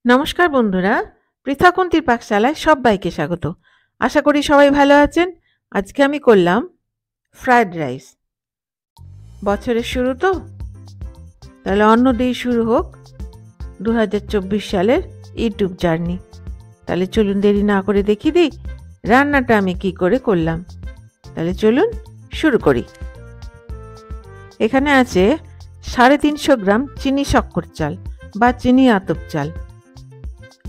নমস্কার বন্ধুরা, পৃথাকুন্তির পাকশালায় সব্বাইকে স্বাগত। আশা করি সবাই ভালো আছেন। আজকে আমি করলাম ফ্রায়েড রাইস। বছরের শুরু তো, তাহলে অন্ন দিয়েই শুরু হোক 2024 সালের ইউটিউব জার্নি। তাহলে চলুন দেরি না করে দেখিয়ে দিই রান্নাটা আমি কি করে করলাম। তাহলে চলুন শুরু করি। এখানে আছে 350 গ্রাম চিনি শক্কর চাল বা চিনি আতপ চাল।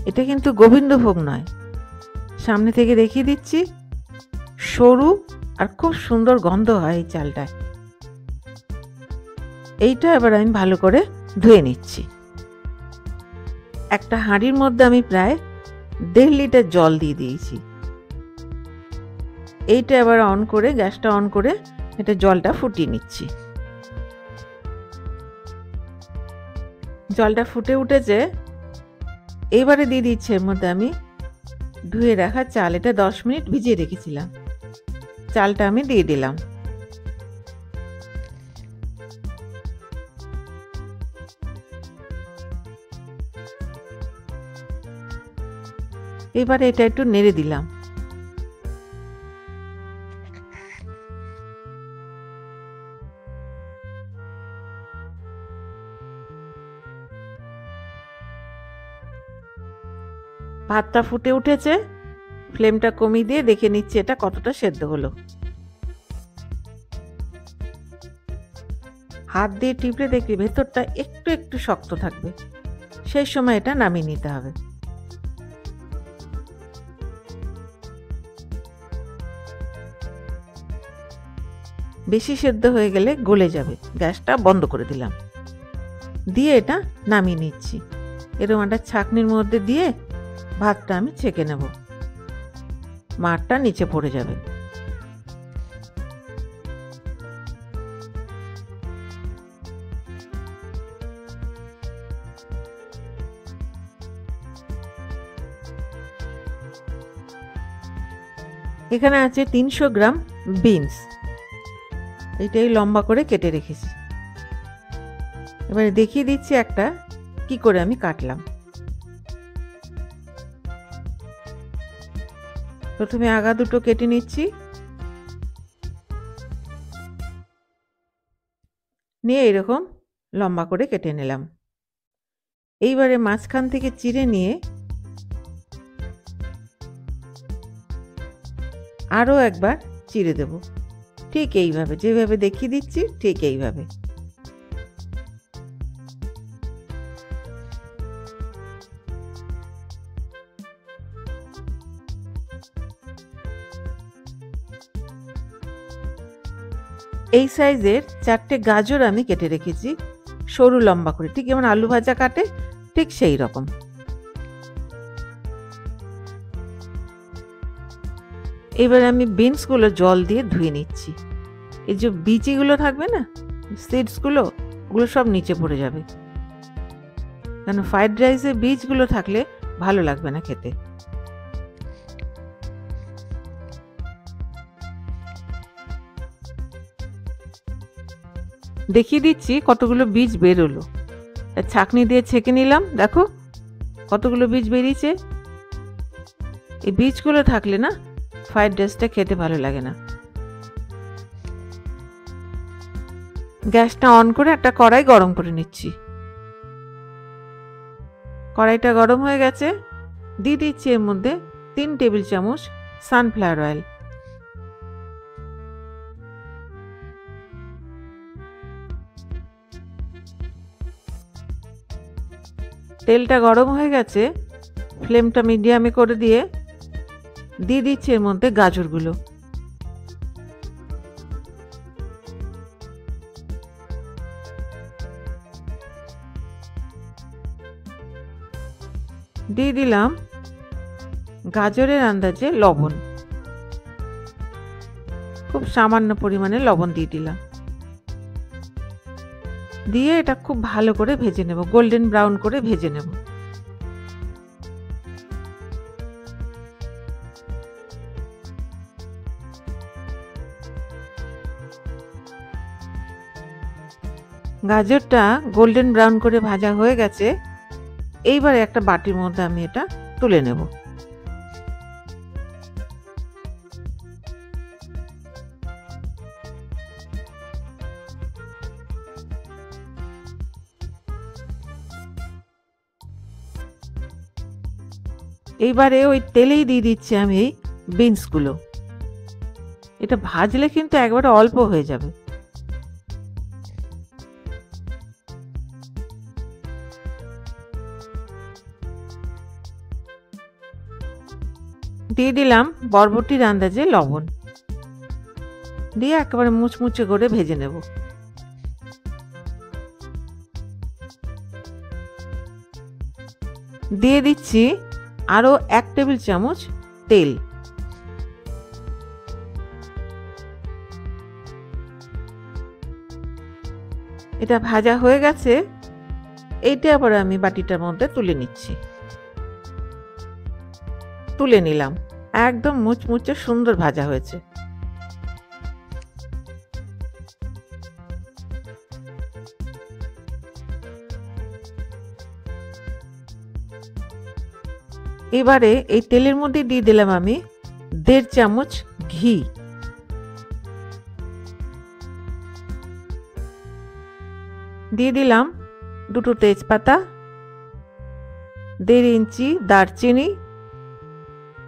এটা কিন্তু গোবিন্দভোগ নয়, সামনে থেকে দেখিয়ে দিচ্ছি। সরু আর খুব সুন্দর গন্ধ হয় এই চালটায়। এইটা এবার আমি ভালো করে ধুয়ে নিচ্ছি। একটা হাঁড়ির মধ্যে আমি প্রায় 1.5 লিটার জল দিয়ে দিয়েছি। এইটা এবার গ্যাসটা অন করে এটা জলটা ফুটিয়ে নিচ্ছি। জলটা ফুটে উঠেছে, এবারে দিয়ে দিচ্ছি এর মধ্যে আমি ধুয়ে রাখা চাল। এটা 10 মিনিট ভিজিয়ে রেখেছিলাম। চালটা আমি দিয়ে দিলাম। এবারে এটা একটু নেড়ে দিলাম। ভাতটা ফুটে উঠেছে, ফ্লেমটা কমিয়ে দিয়ে দেখে নিচ্ছি এটা কতটা সেদ্ধ হলো। হাত দিয়ে টিপলে দেখি ভেতরটা একটু একটু শক্ত থাকবে, সেই সময় এটা নামিয়ে নিতে হবে। বেশি সেদ্ধ হয়ে গেলে গলে যাবে। গ্যাসটা বন্ধ করে দিলাম, দিয়ে এটা নামিয়ে নিচ্ছি। এরকম একটা ছাঁকনির মধ্যে দিয়ে ভাতটা আমি ছেঁকে নেব, মাঠটা নিচে পড়ে যাবে। এখানে আছে 300 গ্রাম বিনস, এটাই লম্বা করে কেটে রেখেছি। এবারে দেখিয়ে দিচ্ছি একটা কি করে আমি কাটলাম। প্রথমে আগা দুটো কেটে নিচ্ছি, নিয়ে এরকম লম্বা করে কেটে নিলাম। এইবারে মাঝখান থেকে চিড়ে নিয়ে আরও একবার চিড়ে দেব, ঠিক এইভাবে, যেভাবে দেখিয়ে দিচ্ছি ঠিক এইভাবে। এই সাইজের 4টে গাজর আমি কেটে রেখেছি, সরু লম্বা করে, ঠিক যেমন আলু ভাজা কাটে ঠিক সেই রকম। এবার আমি বিনসগুলো জল দিয়ে ধুয়ে নিচ্ছি। এই যে বিচিগুলো থাকবে না, সিডসগুলো, ওগুলো সব নিচে পড়ে যাবে, কেন ফ্রাইড রাইসে বীজগুলো থাকলে ভালো লাগবে না খেতে। দেখিয়ে দিচ্ছি কতগুলো বীজ বেরোলো। ছাঁকনি দিয়ে ছেঁকে নিলাম, দেখো কতগুলো বীজ বেরিয়েছে। এই বীজগুলো থাকলে না ফ্রাইড রাইসটা খেতে ভালো লাগে না। গ্যাসটা অন করে একটা কড়াই গরম করে নিচ্ছি। কড়াইটা গরম হয়ে গেছে, দিয়ে দিচ্ছি এর মধ্যে 3 টেবিল চামচ সানফ্লাওয়ার অয়েল। তেলটা গরম হয়ে গেছে, ফ্লেমটা মিডিয়ামে করে দিয়ে দিচ্ছি এর মধ্যে গাজরগুলো। দিয়ে দিলাম গাজরের আন্দাজে লবণ, খুব সামান্য পরিমাণে লবণ দিয়ে দিলাম। দিয়ে এটা খুব ভালো করে ভেজে নেব, গোল্ডেন ব্রাউন করে ভেজে নেব। গাজরটা গোল্ডেন ব্রাউন করে ভাজা হয়ে গেছে, এইবারে একটা বাটির মধ্যে আমি এটা তুলে নেব। এইবারে ওই তেলেই দিয়ে দিচ্ছি আমি এই বিনসগুলো। এটা ভাজলে কিন্তু একবারে অল্প হয়ে যাবে। দিয়ে দিলাম বরবটির আন্দাজে লবণ, দিয়ে একেবারে মুচমুচে করে ভেজে নেব। দিয়ে দিচ্ছি আরো 1 টেবিল চামচ তেল। এটা ভাজা হয়ে গেছে, এইটা আবার আমি বাটিটার মধ্যে তুলে নিচ্ছি। তুলে নিলাম, একদম মুচমুচে সুন্দর ভাজা হয়েছে। এবারে এই তেলের মধ্যে দিয়ে দিলাম আমি 1.5 চামচ ঘি। দিয়ে দিলাম 2টো তেজপাতা, 1.5 ইঞ্চি দারচিনি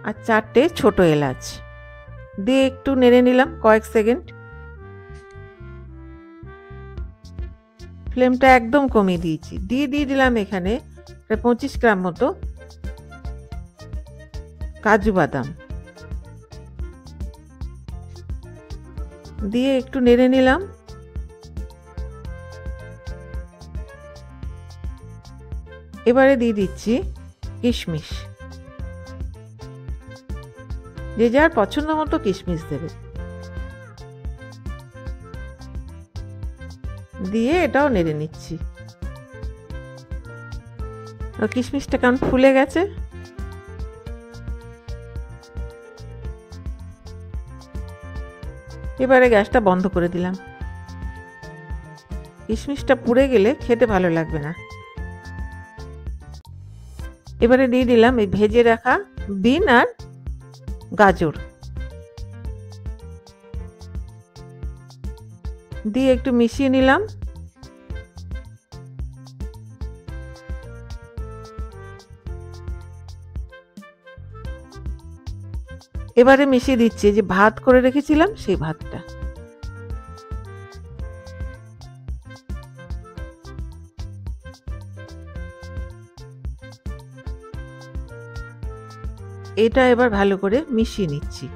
আর 4টে ছোট এলাচ। দিয়ে একটু নেড়ে নিলাম কয়েক সেকেন্ড। ফ্লেমটা একদম কমিয়ে দিয়েছি। দিয়ে দিলাম এখানে প্রায় 25 গ্রাম মতো কাজু বাদাম। দিয়ে একটু নেড়ে নিলাম। এবারে দিয়ে দিচ্ছি কিশমিশ। যে যার পছন্দ মতো কিশমিশ দেবে। দিয়ে এটাও নেড়ে নিচ্ছি। কিশমিশটা কেমন ফুলে গেছে। এবারে গ্যাসটা বন্ধ করে দিলাম। কিশমিশটা পুড়ে গেলে খেতে ভালো লাগবে না। এবারে দিয়ে দিলাম এই ভেজে রাখা বিন আর গাজর। দিয়ে একটু মিশিয়ে নিলাম। এবারে মিশিয়ে দিচ্ছি যে ভাত করে রেখেছিলাম সেই ভাতটা। এটা এবার ভালো করে মিশিয়ে নিচ্ছি।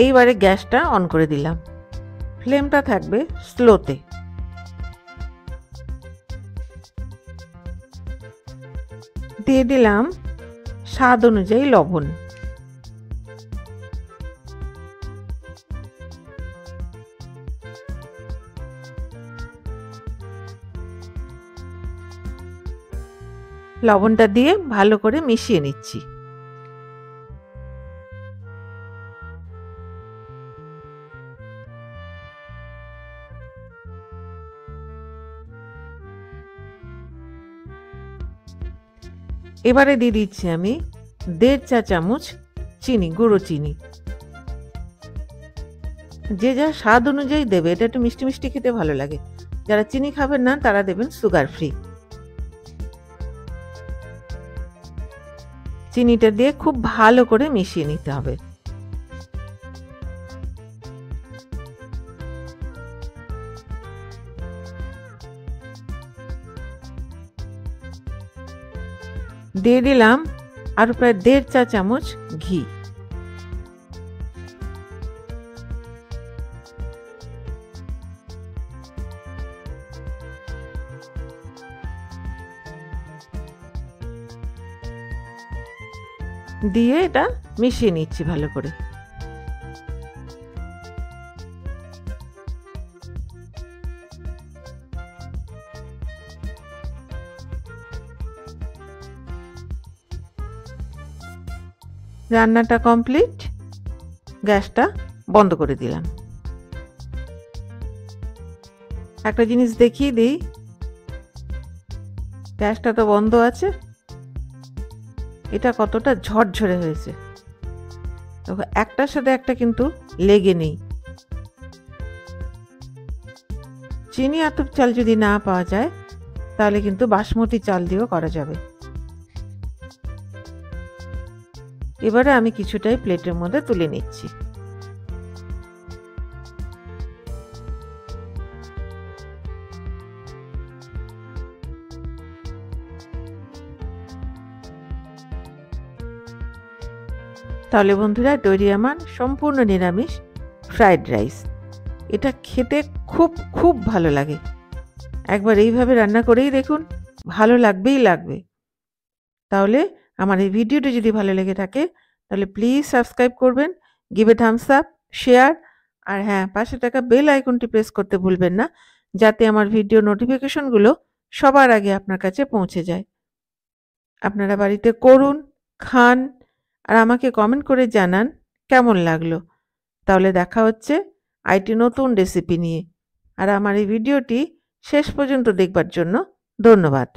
এইবারে গ্যাসটা অন করে দিলাম। ফ্লেমটা থাকবে স্লোতে। দিয়ে দিলাম স্বাদ অনুযায়ী লবণ। লবণটা দিয়ে ভালো করে মিশিয়ে নিচ্ছি। এবারে দিয়ে দিচ্ছি আমি 1.5 চা চামচ চিনি, গুঁড়ো চিনি। যে যা স্বাদ অনুযায়ী দেবে। এটা একটু মিষ্টি মিষ্টি খেতে ভালো লাগে। যারা চিনি খাবেন না তারা দেবেন সুগার ফ্রি। চিনিটা দিয়ে খুব ভালো করে মিশিয়ে নিতে হবে। দিয়ে দিলাম আরো প্রায় 1.5 চা চামচ ঘি। দিয়ে এটা মিশিয়ে নিচ্ছি ভালো করে। রান্নাটা কমপ্লিট, গ্যাসটা বন্ধ করে দিলাম। একটা জিনিস দেখিয়ে দিই, গ্যাসটা তো বন্ধ আছে, এটা কতটা ঝরঝরে হয়েছে। দেখো একটার সাথে একটা কিন্তু লেগে নেই। চিনি আতপ চাল যদি না পাওয়া যায় তাহলে কিন্তু বাসমতি চাল দিয়েও করা যাবে। এবারে আমি কিছুটাই প্লেটের মধ্যে তুলে নিচ্ছি। তাহলে বন্ধুরা তৈরি আমার সম্পূর্ণ নিরামিষ ফ্রাইড রাইস। এটা খেতে খুব খুব ভালো লাগে। একবার এইভাবে রান্না করেই দেখুন, ভালো লাগবেই লাগবে। তাহলে আমার এই ভিডিওটি যদি ভালো লেগে থাকে তাহলে প্লিজ সাবস্ক্রাইব করবেন, give a thumbs up, share, আর হ্যাঁ, পাশে থাকা বেল আইকনটি প্রেস করতে ভুলবেন না, যাতে আমার ভিডিও নোটিফিকেশনগুলো সবার আগে আপনার কাছে পৌঁছে যায়। আপনারা বাড়িতে করুন, খান, আর আমাকে কমেন্ট করে জানান কেমন লাগলো। তাহলে দেখা হচ্ছে আরেকটি নতুন রেসিপি নিয়ে। আর আমার এই ভিডিওটি শেষ পর্যন্ত দেখবার জন্য ধন্যবাদ।